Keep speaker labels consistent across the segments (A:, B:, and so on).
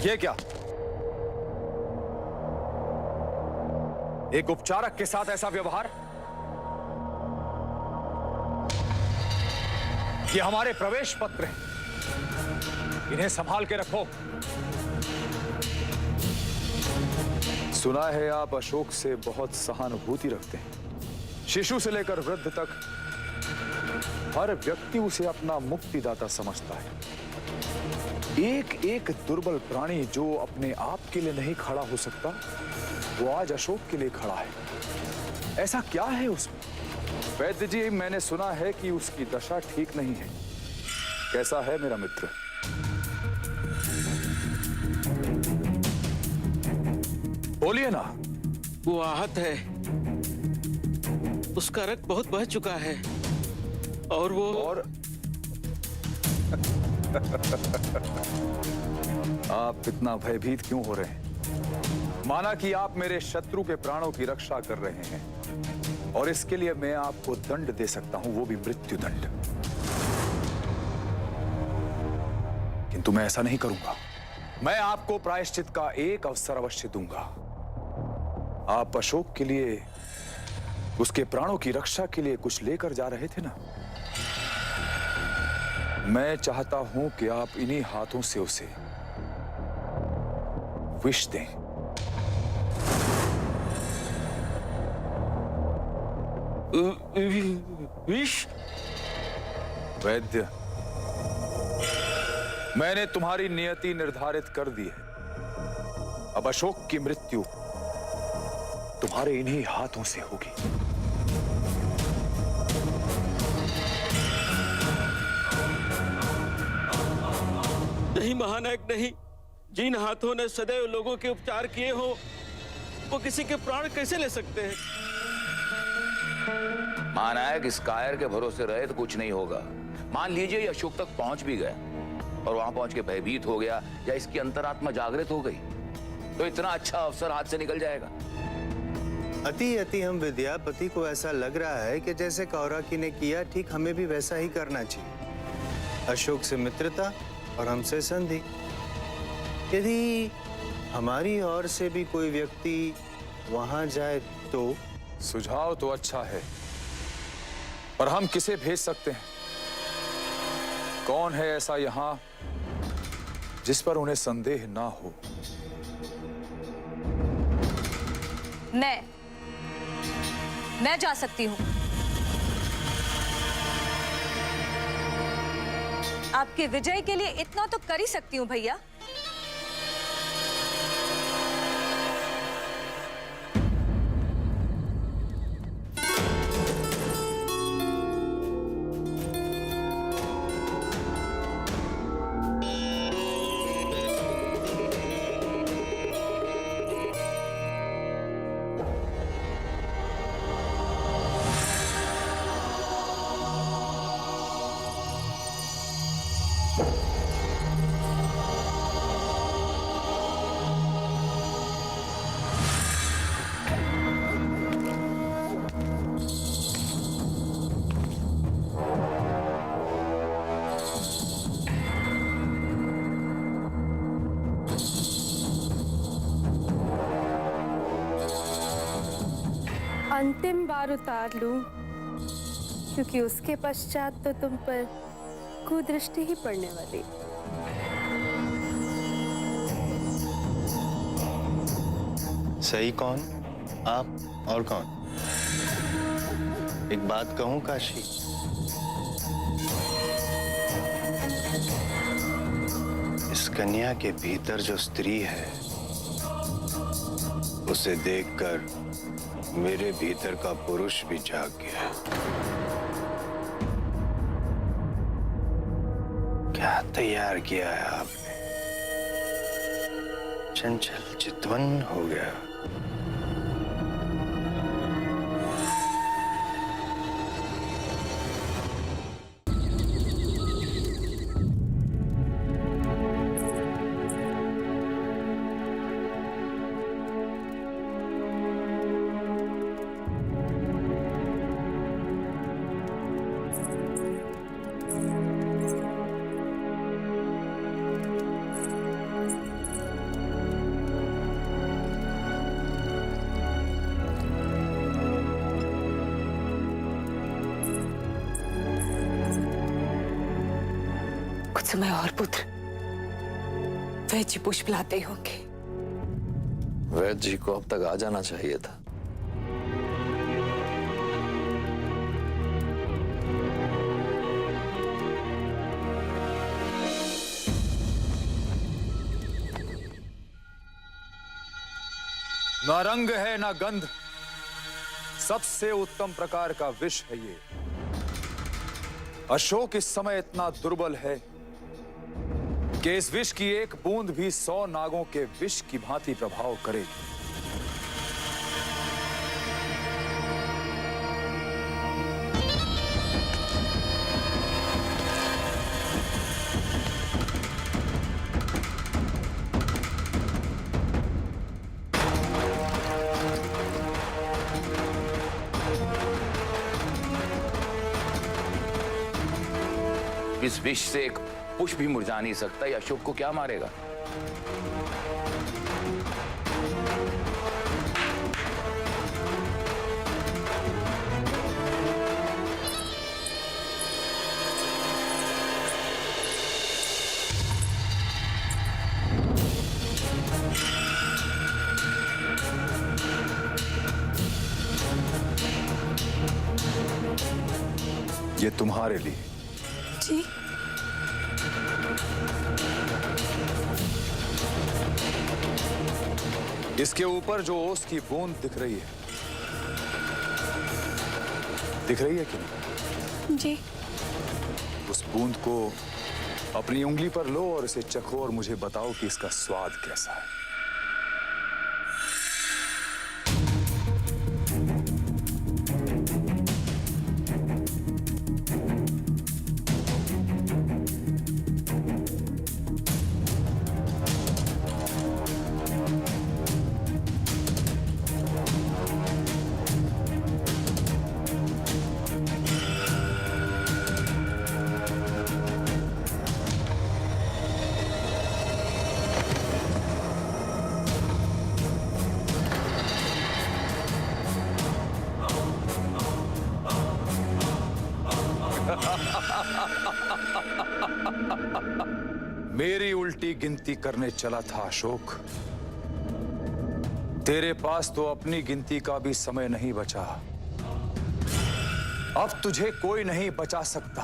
A: ये क्या? एक उपचारक के साथ ऐसा व्यवहार? ये हमारे प्रवेश पत्र हैं, इन्हें संभाल के रखो। सुना है आप अशोक से बहुत सहानुभूति रखते हैं। शिशु से लेकर वृद्ध तक हर व्यक्ति उसे अपना मुक्तिदाता समझता है। एक एक दुर्बल प्राणी जो अपने आप के लिए नहीं खड़ा हो सकता, वो आज अशोक के लिए खड़ा है। ऐसा क्या है उसमें? वैद्य जी, मैंने सुना है कि उसकी दशा ठीक नहीं है। कैसा है मेरा मित्र? बोलिए ना।
B: वो आहत है, उसका रक्त बहुत बह चुका है और वो
A: आप इतना भयभीत क्यों हो रहे हैं? माना कि आप मेरे शत्रु के प्राणों की रक्षा कर रहे हैं और इसके लिए मैं आपको दंड दे सकता हूं, वो भी मृत्यु दंड। किंतु मैं ऐसा नहीं करूंगा। मैं आपको प्रायश्चित का एक अवसर अवश्य दूंगा। आप अशोक के लिए, उसके प्राणों की रक्षा के लिए कुछ लेकर जा रहे थे ना? मैं चाहता हूं कि आप इन्हीं हाथों से उसे विष दें।
B: विष?
A: वैद्य, मैंने तुम्हारी नियति निर्धारित कर दी है। अब अशोक की मृत्यु तुम्हारे इन्हीं हाथों से होगी।
B: नहीं महानायक, नहीं। जिन हाथों ने सदैव लोगों के उपचार किए हो, वो किसी के प्राण कैसे ले सकते हैं?
C: महानायक, इस कायर के भरोसे रहे तो कुछ नहीं होगा। मान लीजिए ये अशोक तक पहुंच भी गया और वहां पहुंच के भयभीत हो गया या इसकी अंतरात्मा जागृत हो गई, तो इतना अच्छा अवसर हाथ से निकल जाएगा।
D: अति हम विद्यापति को ऐसा लग रहा है कि जैसे कौराकी ने किया, ठीक हमें भी वैसा ही करना चाहिए। अशोक से मित्रता और हमसे संधि। यदि हमारी ओर से भी कोई व्यक्ति वहां जाए तो?
A: सुझाव तो अच्छा है, पर हम किसे भेज सकते हैं? कौन है ऐसा यहां जिस पर उन्हें संदेह ना हो?
E: मैं जा सकती हूँ। आपके विजय के लिए इतना तो कर ही सकती हूँ भैया।
F: अंतिम बार उतार लूं, क्योंकि उसके पश्चात तो तुम पर कुदृष्टि ही पड़ने वाली।
D: सही कौन? आप और कौन? एक बात कहूं काशी, इस कन्या के भीतर जो स्त्री है, उसे देखकर मेरे भीतर का पुरुष भी जाग गया। क्या तैयार किया है आपने? चंचल चितवन हो गया।
G: समय और पुत्र वैद्य जी पुष्प लाते होंगे।
H: वैद्य जी को अब तक आ जाना चाहिए था।
A: ना रंग है ना गंध, सबसे उत्तम प्रकार का विष है ये। अशोक इस समय इतना दुर्बल है कि इस विष की एक बूंद भी 100 नागों के विष की भांति प्रभाव करेगी।
C: इस विष से एक पुष्प भी मुरझा नहीं सकता। ये अशोक को क्या मारेगा?
A: ये तुम्हारे लिए।
G: जी
A: इसके ऊपर जो ओस की बूंद दिख रही है कि नहीं?
G: जी
A: उस बूंद को अपनी उंगली पर लो और इसे चखो और मुझे बताओ कि इसका स्वाद कैसा है। मेरी उल्टी गिनती करने चला था अशोक। तेरे पास तो अपनी गिनती का भी समय नहीं बचा। अब तुझे कोई नहीं बचा सकता।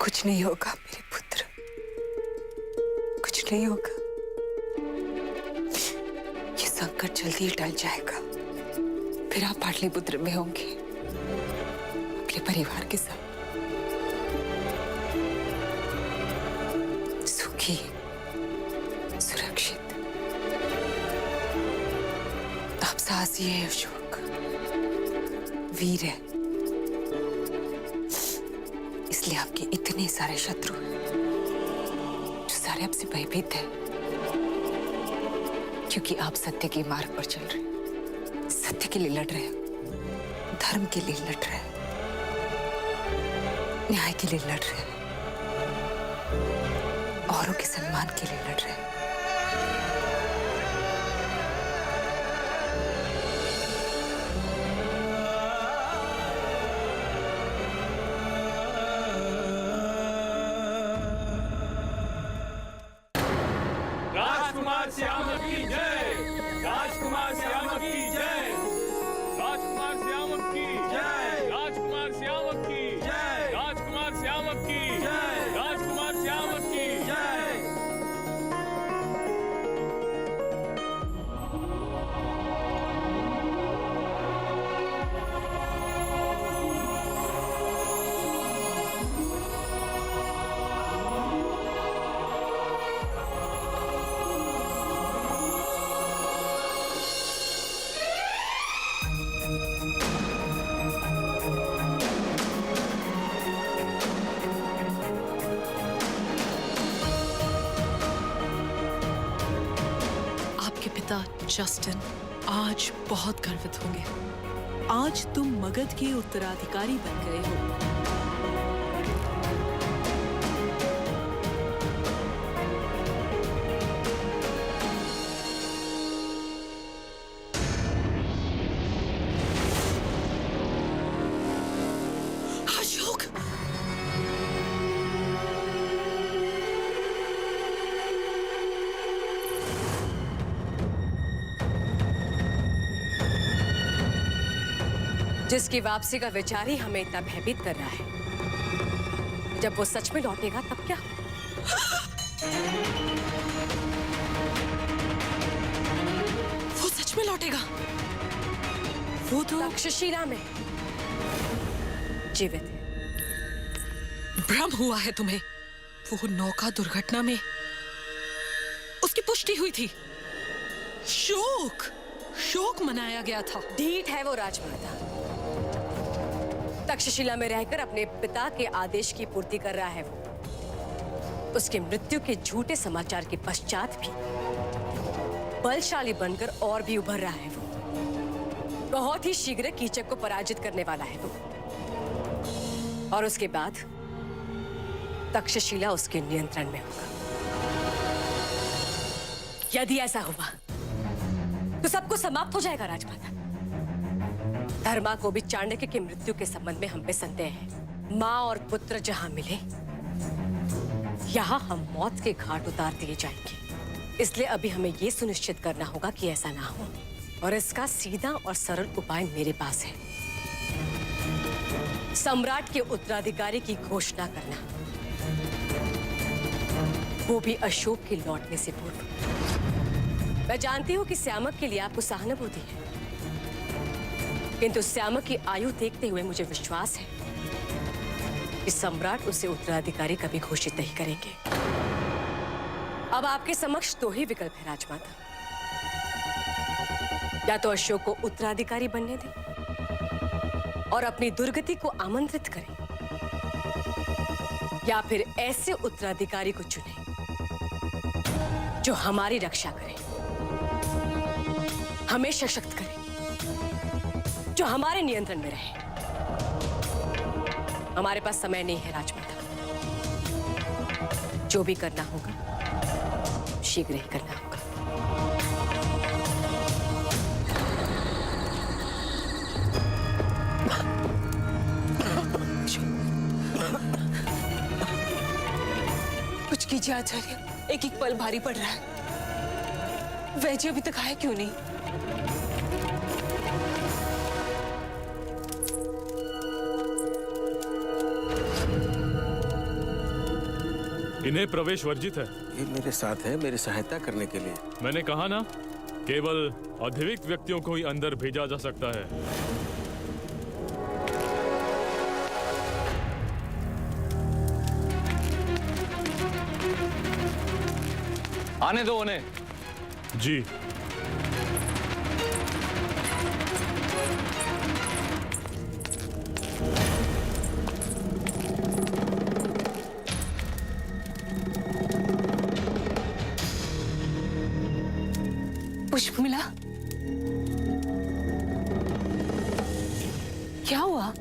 G: कुछ नहीं होगा मेरे पुत्र, कुछ नहीं होगा। ये संकट जल्दी टल जाएगा। फिर आप पाटलिपुत्र में होंगे अपने परिवार के साथ, सुखी सुरक्षित। आप साहसी है अशोक, वीर है, इसलिए आपके इतने सारे शत्रु हैं जो सारे आपसे भयभीत हैं, क्योंकि आप सत्य के मार्ग पर चल रहे हैं, सत्य के लिए लड़ रहे हैं, धर्म के लिए लड़ रहे हैं, न्याय के लिए लड़ रहे हैं, औरों के सम्मान के लिए लड़ रहे हैं।
B: राजकुमार श्याम की जय, राजकुमार श्याम की जय, राजकुमार श्याम की जय, राजकुमार श्याम की जय, राजकुमार श्याम की जय, राजकुमार श्याम की जय।
I: जस्टिन आज बहुत गर्वित होंगे। आज तुम मगध के उत्तराधिकारी बन गए हो। अशोक,
E: जिसकी वापसी का विचार ही हमें इतना भयभीत कर रहा है, जब वो सच में लौटेगा तब क्या?
I: वो सच में लौटेगा? वो तो
E: तक्षशिला में जीवित है।
I: भ्रम हुआ है तुम्हें। वो नौका दुर्घटना में उसकी पुष्टि हुई थी। शोक मनाया गया था।
E: ढीठ है वो राजमाता। तक्षशिला में रहकर अपने पिता के आदेश की पूर्ति कर रहा है वो। उसकी मृत्यु के झूठे समाचार के पश्चात भी बलशाली बनकर और भी उभर रहा है वो। बहुत ही शीघ्र कीचक को पराजित करने वाला है वो। और उसके बाद तक्षशिला उसके नियंत्रण में होगा। यदि ऐसा हुआ तो सब कुछ समाप्त हो जाएगा राजमाता। धर्मा को भी चाणक्य की मृत्यु के संबंध में हम पे संदेह है। माँ और पुत्र जहां मिले, यहाँ हम मौत के घाट उतार दिए जाएंगे। इसलिए अभी हमें यह सुनिश्चित करना होगा कि ऐसा ना हो, और इसका सीधा और सरल उपाय मेरे पास है। सम्राट के उत्तराधिकारी की घोषणा करना, वो भी अशोक के लौटने से पूर्व। मैं जानती हूं कि श्यामक के लिए आपको सहानुभूति है, किंतु श्यामक की आयु देखते हुए मुझे विश्वास है कि सम्राट उसे उत्तराधिकारी कभी घोषित नहीं करेंगे। अब आपके समक्ष दो ही विकल्प है राजमाता। या तो अशोक को उत्तराधिकारी बनने दें और अपनी दुर्गति को आमंत्रित करें, या फिर ऐसे उत्तराधिकारी को चुनें जो हमारी रक्षा करे, हमें सशक्त करे, जो हमारे नियंत्रण में रहे। हमारे पास समय नहीं है राजमाता। जो भी करना होगा शीघ्र ही करना होगा।
G: कुछ कीजिए आचार्य, एक एक पल भारी पड़ रहा है। वैद्य अभी तक आया क्यों नहीं?
B: इन्हें प्रवेश वर्जित है।
J: ये मेरे साथ है, मेरी सहायता करने के लिए।
B: मैंने कहा ना, केवल अधिविक्त व्यक्तियों को ही अंदर भेजा जा सकता है।
H: आने दो उन्हें।
B: जी।
G: पुष्प मिला? क्या हुआ?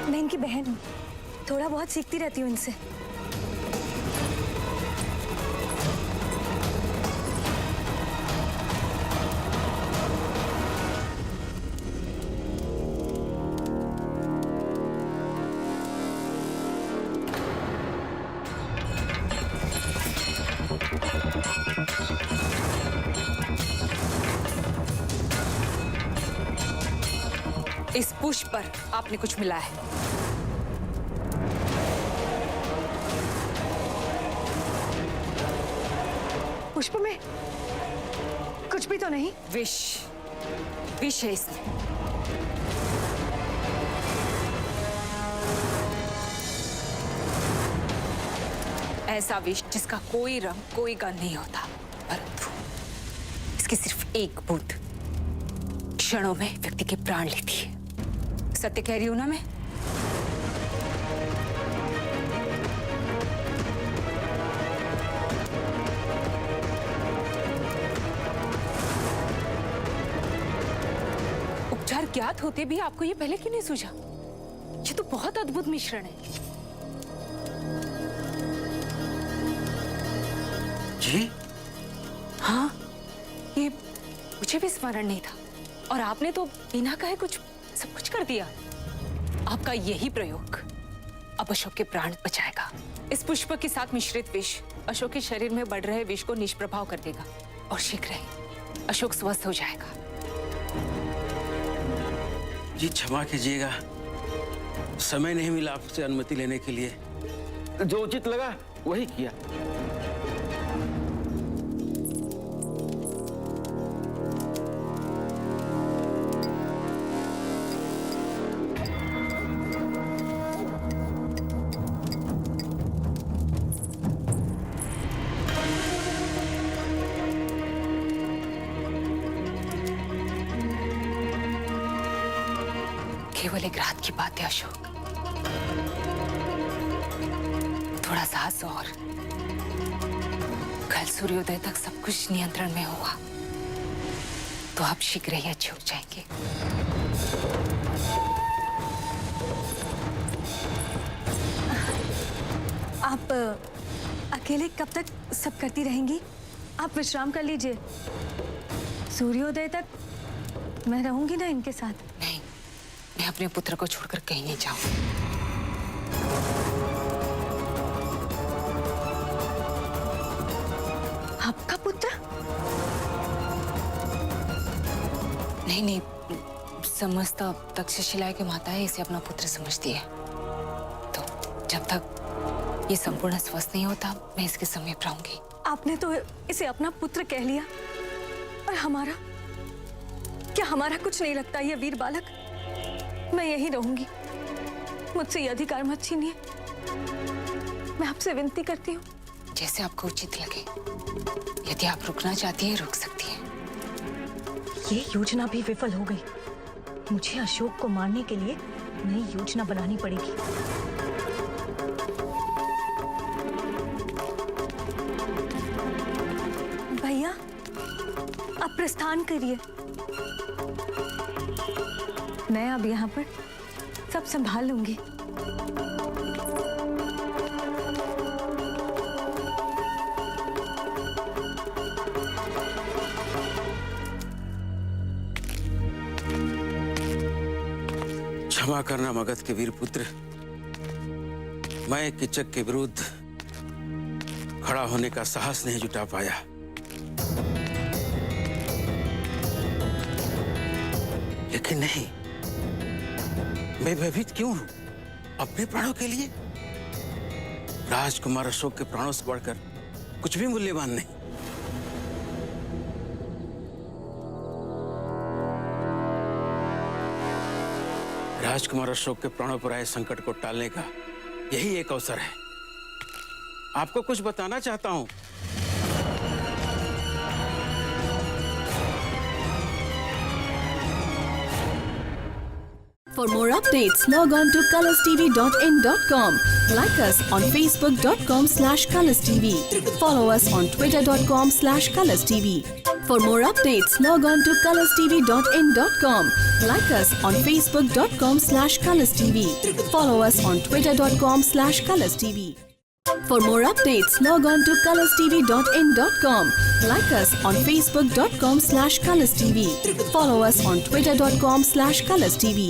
E: मैं इनकी बहन हूँ, थोड़ा बहुत सीखती रहती हूँ इनसे।
G: इस पुष्प पर आपने कुछ मिला है।
E: पुष्प में कुछ भी तो नहीं।
G: विष है इसमें। ऐसा विष जिसका कोई रंग कोई गंध नहीं होता, परंतु इसकी सिर्फ एक बूंद क्षणों में व्यक्ति के प्राण लेती है। सत्य कह रही हूं ना मैं? उपचार ज्ञात होते भी आपको ये पहले क्यों नहीं सूझा? ये तो बहुत अद्भुत मिश्रण है।
J: जी?
G: हाँ, ये मुझे भी स्मरण नहीं था और आपने तो बिना कहे कुछ सब कुछ कर दिया। आपका यही प्रयोग अब अशोक के प्राण बचाएगा। इस पुष्प के साथ मिश्रित विष अशोक के शरीर में बढ़ रहे विष को निष्प्रभाव कर देगा और शीघ्र ही अशोक स्वस्थ हो जाएगा।
J: जी क्षमा कीजिएगा, समय नहीं मिला आपसे अनुमति लेने के लिए। जो उचित लगा वही किया।
G: केवल एक रात की बात है अशोक, थोड़ा साहस और कल सूर्योदय तक सब कुछ नियंत्रण में होगा तो आप शीघ्र ही अच्छे हो जाएंगे।
F: आप अकेले कब तक सब करती रहेंगी? आप विश्राम कर लीजिए, सूर्योदय तक मैं रहूंगी ना इनके साथ।
G: नहीं, मैं अपने पुत्र को छोड़कर कहीं नहीं जाऊं।
F: आपका पुत्र?
G: नहीं, समस्त तक्षशिला की माता है, इसे अपना पुत्र समझती है। तो जब तक ये संपूर्ण स्वस्थ नहीं होता मैं इसके समीप रहूंगी।
F: आपने तो इसे अपना पुत्र कह लिया, और हमारा क्या? हमारा कुछ नहीं लगता ये वीर बालक? मैं यहीं रहूंगी, मुझसे ये अधिकार मत छीनिए। मैं आपसे विनती करती हूँ।
G: जैसे आपको उचित लगे, यदि आप रुकना चाहती हैं रुक सकती हैं।
K: ये योजना भी विफल हो गई। मुझे अशोक को मारने के लिए नई योजना बनानी पड़ेगी।
F: भैया, आप प्रस्थान करिए, मैं अब यहाँ पर सब संभाल लूंगी।
J: क्षमा करना मगध के वीर पुत्र, मैं किचक के विरुद्ध खड़ा होने का साहस नहीं जुटा पाया। लेकिन नहीं, मैं भयभीत क्यों हूं? अपने प्राणों के लिए? राजकुमार अशोक के प्राणों से बढ़कर कुछ भी मूल्यवान नहीं। राजकुमार अशोक के प्राणों पर आए संकट को टालने का यही एक अवसर है। आपको कुछ बताना चाहता हूं।
I: For more updates, log on to colorstv.in.com. Like us on facebook.com/colorstv. Follow us on twitter.com/colorstv. For more updates, log on to colorstv.in.com. Like us on facebook.com/colorstv. Follow us on twitter.com/colorstv. For more updates, log on to colorstv.in.com. Like us on facebook.com/colorstv. Follow us on twitter.com/colorstv.